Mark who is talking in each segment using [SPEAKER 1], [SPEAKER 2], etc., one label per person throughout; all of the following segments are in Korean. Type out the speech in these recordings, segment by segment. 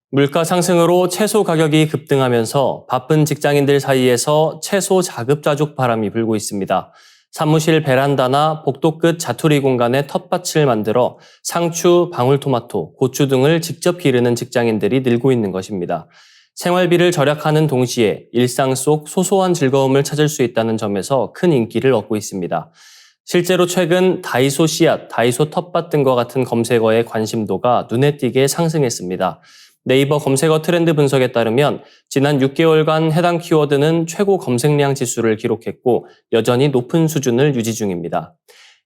[SPEAKER 1] 물가 상승으로 채소 가격이 급등하면서 바쁜 직장인들 사이에서 채소 자급자족 바람이 불고 있습니다. 사무실 베란다나 복도 끝 자투리 공간에 텃밭을 만들어 상추, 방울토마토, 고추 등을 직접 기르는 직장인들이 늘고 있는 것입니다. 생활비를 절약하는 동시에 일상 속 소소한 즐거움을 찾을 수 있다는 점에서 큰 인기를 얻고 있습니다. 실제로 최근 다이소 씨앗, 다이소 텃밭 등과 같은 검색어의 관심도가 눈에 띄게 상승했습니다. 네이버 검색어 트렌드 분석에 따르면 지난 6개월간 해당 키워드는 최고 검색량 지수를 기록했고 여전히 높은 수준을 유지 중입니다.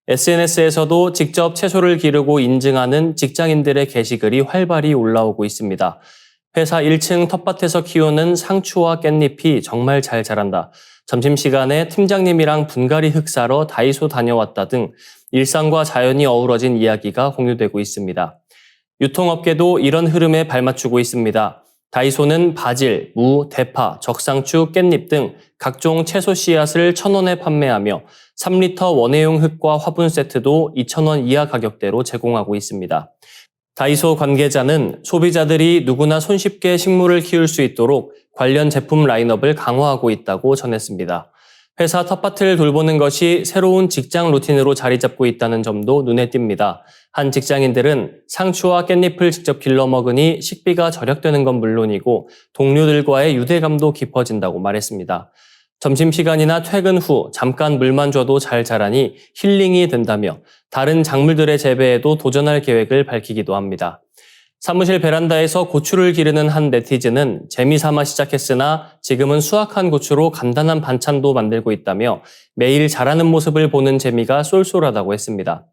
[SPEAKER 1] SNS에서도 직접 채소를 기르고 인증하는 직장인들의 게시글이 활발히 올라오고 있습니다. 회사 1층 텃밭에서 키우는 상추와 깻잎이 정말 잘 자란다. 점심시간에 팀장님이랑 분갈이 흙 사러 다이소 다녀왔다 등 일상과 자연이 어우러진 이야기가 공유되고 있습니다. 유통업계도 이런 흐름에 발맞추고 있습니다. 다이소는 바질, 무, 대파, 적상추, 깻잎 등 각종 채소 씨앗을 1,000원에 판매하며 3리터 원예용 흙과 화분 세트도 2,000원 이하 가격대로 제공하고 있습니다. 다이소 관계자는 소비자들이 누구나 손쉽게 식물을 키울 수 있도록 관련 제품 라인업을 강화하고 있다고 전했습니다. 회사 텃밭을 돌보는 것이 새로운 직장 루틴으로 자리 잡고 있다는 점도 눈에 띕니다. 한 직장인들은 상추와 깻잎을 직접 길러 먹으니 식비가 절약되는 건 물론이고 동료들과의 유대감도 깊어진다고 말했습니다. 점심시간이나 퇴근 후 잠깐 물만 줘도 잘 자라니 힐링이 된다며 다른 작물들의 재배에도 도전할 계획을 밝히기도 합니다. 사무실 베란다에서 고추를 기르는 한 네티즌은 재미삼아 시작했으나 지금은 수확한 고추로 간단한 반찬도 만들고 있다며 매일 자라는 모습을 보는 재미가 쏠쏠하다고 했습니다.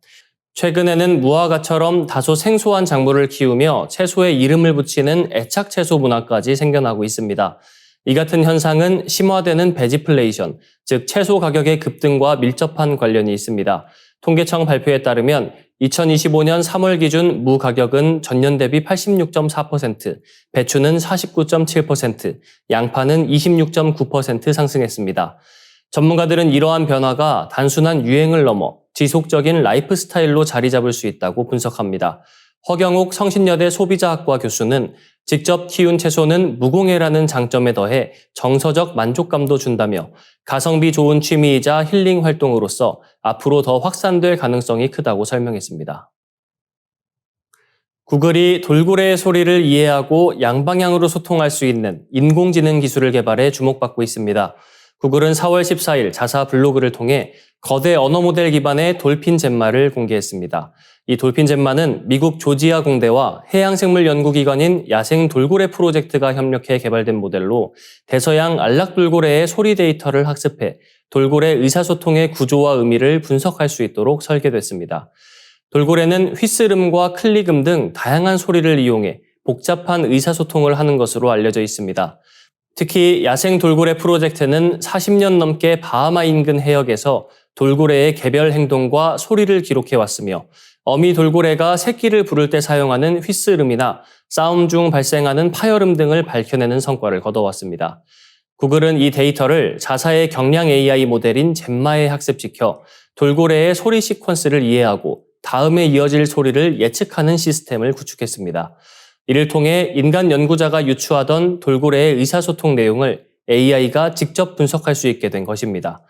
[SPEAKER 1] 최근에는 무화과처럼 다소 생소한 작물을 키우며 채소에 이름을 붙이는 애착 채소 문화까지 생겨나고 있습니다. 이 같은 현상은 심화되는 베지플레이션, 즉 채소 가격의 급등과 밀접한 관련이 있습니다. 통계청 발표에 따르면 2025년 3월 기준 무 가격은 전년 대비 86.4%, 배추는 49.7%, 양파는 26.9% 상승했습니다. 전문가들은 이러한 변화가 단순한 유행을 넘어 지속적인 라이프 스타일로 자리 잡을 수 있다고 분석합니다. 허경욱 성신여대 소비자학과 교수는 직접 키운 채소는 무공해라는 장점에 더해 정서적 만족감도 준다며 가성비 좋은 취미이자 힐링 활동으로서 앞으로 더 확산될 가능성이 크다고 설명했습니다. 구글이 돌고래의 소리를 이해하고 양방향으로 소통할 수 있는 인공지능 기술을 개발해 주목받고 있습니다. 구글은 4월 14일 자사 블로그를 통해 거대 언어 모델 기반의 돌핀 잼마를 공개했습니다. 이 돌핀 잼마는 미국 조지아 공대와 해양생물연구기관인 야생 돌고래 프로젝트가 협력해 개발된 모델로 대서양 안락돌고래의 소리 데이터를 학습해 돌고래 의사소통의 구조와 의미를 분석할 수 있도록 설계됐습니다. 돌고래는 휘스름과 클릭음 등 다양한 소리를 이용해 복잡한 의사소통을 하는 것으로 알려져 있습니다. 특히 야생 돌고래 프로젝트는 40년 넘게 바하마 인근 해역에서 돌고래의 개별 행동과 소리를 기록해왔으며 어미 돌고래가 새끼를 부를 때 사용하는 휘스름이나 싸움 중 발생하는 파열음 등을 밝혀내는 성과를 거둬왔습니다. 구글은 이 데이터를 자사의 경량 AI 모델인 잼마에 학습시켜 돌고래의 소리 시퀀스를 이해하고 다음에 이어질 소리를 예측하는 시스템을 구축했습니다. 이를 통해 인간 연구자가 유추하던 돌고래의 의사소통 내용을 AI가 직접 분석할 수 있게 된 것입니다.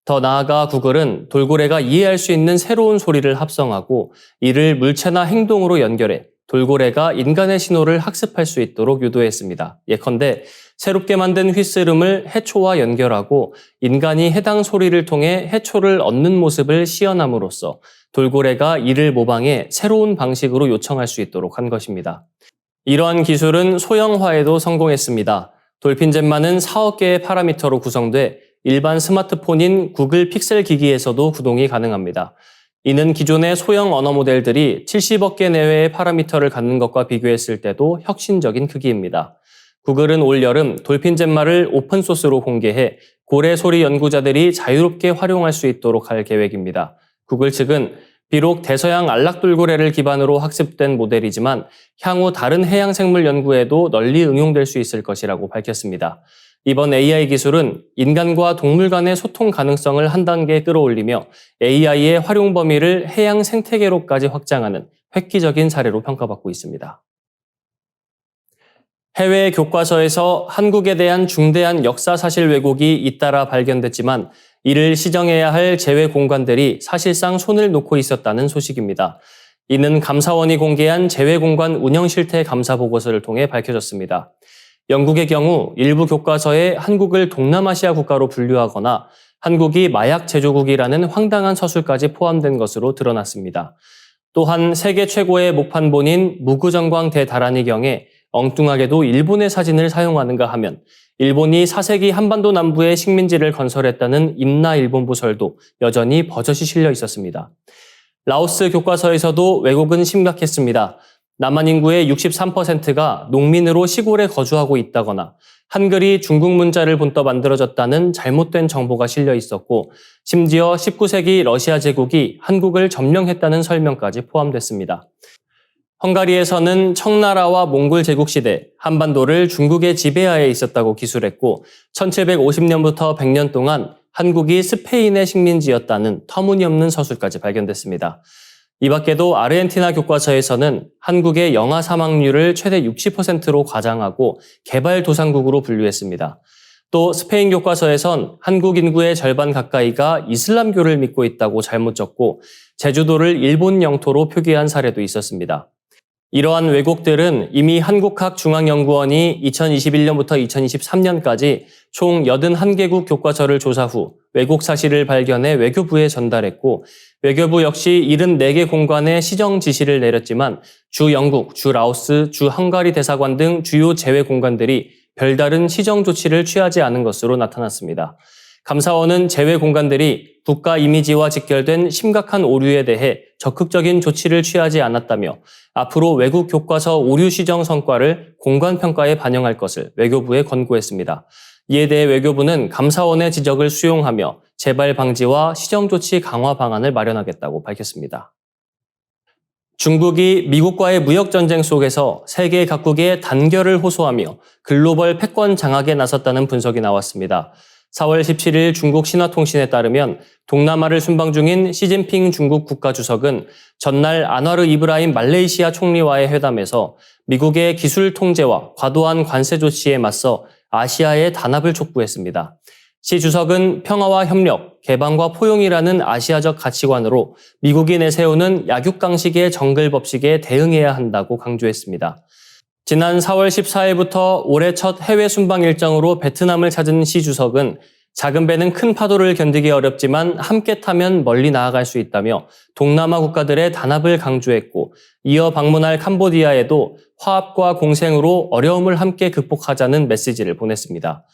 [SPEAKER 1] 더 나아가 구글은 돌고래가 이해할 수 있는 새로운 소리를 합성하고 이를 물체나 행동으로 연결해 돌고래가 인간의 신호를 학습할 수 있도록 유도했습니다. 예컨대 새롭게 만든 휘스름을 해초와 연결하고 인간이 해당 소리를 통해 해초를 얻는 모습을 시연함으로써 돌고래가 이를 모방해 새로운 방식으로 요청할 수 있도록 한 것입니다. 이러한 기술은 소형화에도 성공했습니다. 돌핀 잼마는 4억 개의 파라미터로 구성돼 일반 스마트폰인 구글 픽셀 기기에서도 구동이 가능합니다. 이는 기존의 소형 언어 모델들이 70억 개 내외의 파라미터를 갖는 것과 비교했을 때도 혁신적인 크기입니다. 구글은 올 여름 돌핀 잼마를 오픈소스로 공개해 고래 소리 연구자들이 자유롭게 활용할 수 있도록 할 계획입니다. 구글 측은 비록 대서양 안락돌고래를 기반으로 학습된 모델이지만 향후 다른 해양생물 연구에도 널리 응용될 수 있을 것이라고 밝혔습니다. 이번 AI 기술은 인간과 동물 간의 소통 가능성을 한 단계 끌어올리며 AI의 활용 범위를 해양 생태계로까지 확장하는 획기적인 사례로 평가받고 있습니다. 해외 교과서에서 한국에 대한 중대한 역사 사실 왜곡이 잇따라 발견됐지만 이를 시정해야 할 제외 공간들이 사실상 손을 놓고 있었다는 소식입니다. 이는 감사원이 공개한 제외 공간 운영 실태 감사 보고서를 통해 밝혀졌습니다. 영국의 경우 일부 교과서에 한국을 동남아시아 국가로 분류하거나 한국이 마약 제조국이라는 황당한 서술까지 포함된 것으로 드러났습니다. 또한 세계 최고의 목판본인 무구정광 대다라니경에 엉뚱하게도 일본의 사진을 사용하는가 하면 일본이 4세기 한반도 남부에 식민지를 건설했다는 임나 일본부설도 여전히 버젓이 실려 있었습니다. 라오스 교과서에서도 왜곡은 심각했습니다. 남한 인구의 63%가 농민으로 시골에 거주하고 있다거나 한글이 중국 문자를 본떠 만들어졌다는 잘못된 정보가 실려 있었고 심지어 19세기 러시아 제국이 한국을 점령했다는 설명까지 포함됐습니다. 헝가리에서는 청나라와 몽골 제국 시대 한반도를 중국의 지배하에 있었다고 기술했고 1750년부터 100년 동안 한국이 스페인의 식민지였다는 터무니없는 서술까지 발견됐습니다. 이 밖에도 아르헨티나 교과서에서는 한국의 영아 사망률을 최대 60%로 과장하고 개발도상국으로 분류했습니다. 또 스페인 교과서에선 한국 인구의 절반 가까이가 이슬람교를 믿고 있다고 잘못 적고 제주도를 일본 영토로 표기한 사례도 있었습니다. 이러한 왜곡들은 이미 한국학중앙연구원이 2021년부터 2023년까지 총 81개국 교과서를 조사 후 왜곡 사실을 발견해 외교부에 전달했고 외교부 역시 74개 공관에 시정 지시를 내렸지만 주 영국, 주 라오스, 주 헝가리 대사관 등 주요 제외 공간들이 별다른 시정 조치를 취하지 않은 것으로 나타났습니다. 감사원은 제외 공간들이 국가 이미지와 직결된 심각한 오류에 대해 적극적인 조치를 취하지 않았다며 앞으로 외국 교과서 오류 시정 성과를 공관평가에 반영할 것을 외교부에 권고했습니다. 이에 대해 외교부는 감사원의 지적을 수용하며 재발 방지와 시정 조치 강화 방안을 마련하겠다고 밝혔습니다. 중국이 미국과의 무역 전쟁 속에서 세계 각국의 단결을 호소하며 글로벌 패권 장악에 나섰다는 분석이 나왔습니다. 4월 17일 중국 신화통신에 따르면 동남아를 순방 중인 시진핑 중국 국가주석은 전날 안와르 이브라임 말레이시아 총리와의 회담에서 미국의 기술 통제와 과도한 관세 조치에 맞서 아시아의 단합을 촉구했습니다. 시 주석은 평화와 협력, 개방과 포용이라는 아시아적 가치관으로 미국이 내세우는 약육강식의 정글 법칙에 대응해야 한다고 강조했습니다. 지난 4월 14일부터 올해 첫 해외 순방 일정으로 베트남을 찾은 시 주석은 작은 배는 큰 파도를 견디기 어렵지만 함께 타면 멀리 나아갈 수 있다며 동남아 국가들의 단합을 강조했고 이어 방문할 캄보디아에도 화합과 공생으로 어려움을 함께 극복하자는 메시지를 보냈습니다.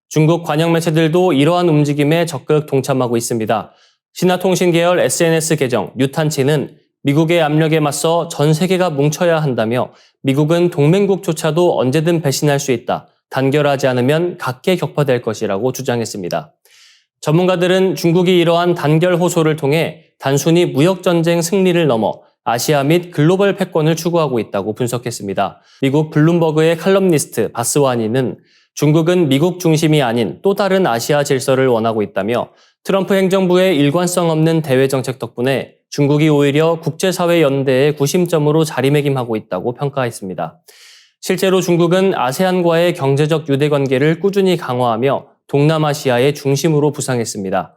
[SPEAKER 1] 중국 관영 매체들도 이러한 움직임에 적극 동참하고 있습니다. 신화통신 계열 SNS 계정 뉴탄치는 미국의 압력에 맞서 전 세계가 뭉쳐야 한다며 미국은 동맹국조차도 언제든 배신할 수 있다. 단결하지 않으면 각계격파될 것이라고 주장했습니다. 전문가들은 중국이 이러한 단결 호소를 통해 단순히 무역전쟁 승리를 넘어 아시아 및 글로벌 패권을 추구하고 있다고 분석했습니다. 미국 블룸버그의 칼럼니스트 바스와니는 중국은 미국 중심이 아닌 또 다른 아시아 질서를 원하고 있다며 트럼프 행정부의 일관성 없는 대외 정책 덕분에 중국이 오히려 국제사회 연대의 구심점으로 자리매김하고 있다고 평가했습니다. 실제로 중국은 아세안과의 경제적 유대관계를 꾸준히 강화하며 동남아시아의 중심으로 부상했습니다.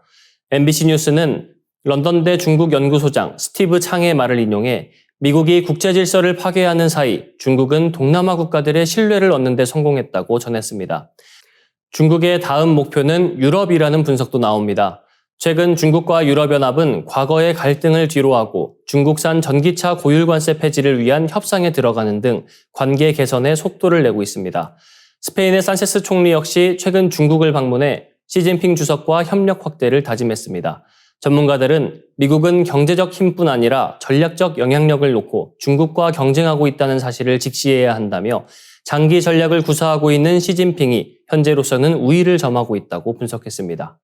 [SPEAKER 1] MBC 뉴스는 런던대 중국 연구소장 스티브 창의 말을 인용해 미국이 국제 질서를 파괴하는 사이 중국은 동남아 국가들의 신뢰를 얻는 데 성공했다고 전했습니다. 중국의 다음 목표는 유럽이라는 분석도 나옵니다. 최근 중국과 유럽연합은 과거의 갈등을 뒤로하고 중국산 전기차 고율관세 폐지를 위한 협상에 들어가는 등 관계 개선에 속도를 내고 있습니다. 스페인의 산체스 총리 역시 최근 중국을 방문해 시진핑 주석과 협력 확대를 다짐했습니다. 전문가들은 미국은 경제적 힘뿐 아니라 전략적 영향력을 놓고 중국과 경쟁하고 있다는 사실을 직시해야 한다며 장기 전략을 구사하고 있는 시진핑이 현재로서는 우위를 점하고 있다고 분석했습니다.